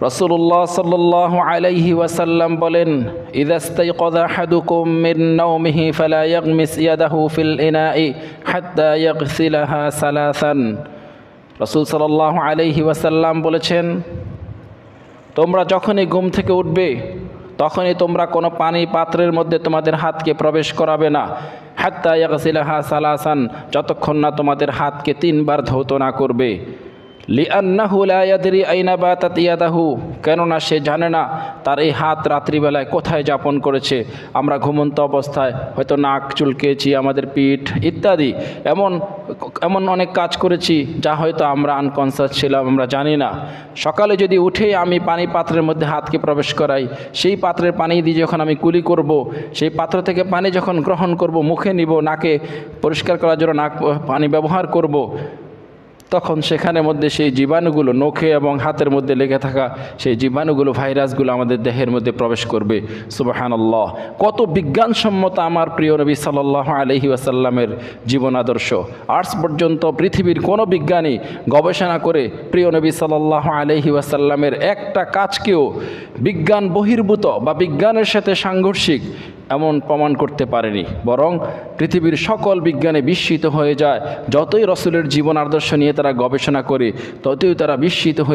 রাসূলুল্লাহ সাল্লাল্লাহু আলাইহি ওয়াসাল্লাম বলেন, ইযা ইস্তাইকাযা আহাদুকুম মিন নাওমিহি ফালা ইয়াগমিস ইয়াদাহু ফিল ইনাই হাত্তা ইয়াগসিলাহা সালাসান। রাসূল সাল্লাল্লাহু আলাইহি ওয়াসাল্লাম বলেছেন, তোমরা যখনই ঘুম থেকে উঠবে তখনই তোমরা কোনো পানি পাত্রের মধ্যে তোমাদের হাতকে প্রবেশ করাবে না, হাত্তা ইয়াগসিলাহা সালাসান, যতক্ষণ না তোমাদের হাতকে 3 বার ধৌত না করবে। লিআন্নাহু লা ইয়াদরি আইনা বাতাত ইয়াদাহু, কেননা সে জানে না তার এই হাত রাত্রিবেলায় কোথায় যাপন করেছে। আমরা ঘুমন্ত অবস্থায় হয়তো নাক চুলকেছি, আমাদের পিঠ ইত্যাদি এমন অনেক কাজ করেছি যা হয়তো আমরা আনকনসাস ছিলাম, আমরা জানি না। সকালে যদি উঠেই আমি পানি পাত্রের মধ্যে হাতকে প্রবেশ করাই, সেই পাত্রের পানি দিয়ে যখন আমি কুলি করব, সেই পাত্র থেকে পানি যখন গ্রহণ করব, মুখে নিব, নাকে পরিষ্কার করার জন্য পানি ব্যবহার করব, তখন সেখানের মধ্যে সেই জীবাণুগুলো নখে এবং হাতের মধ্যে লেগে থাকা সেই জীবাণুগুলো, ভাইরাসগুলো আমাদের দেহের মধ্যে প্রবেশ করবে। সুবহানাল্লাহ, কত বিজ্ঞানসম্মত আমার প্রিয় নবী সাল্লাল্লাহু আলাইহি ওয়াসাল্লামের জীবন আদর্শ। আজ পর্যন্ত পৃথিবীর কোনো বিজ্ঞানী গবেষণা করে প্রিয় নবী সাল্লাল্লাহু আলাইহি ওয়াসাল্লামের একটা কাজকেও বিজ্ঞান বহির্ভূত বা বিজ্ঞানের সাথে সাংঘর্ষিক এমন প্রমাণ করতে পারেনি। বরং পৃথিবীর সকল বিজ্ঞানে বিস্মিত হয়ে যায়। যতই রসুলের জীবন আদর্শ নিয়ে তারা গবেষণা করে, ততই তারা বিস্মিত হয়ে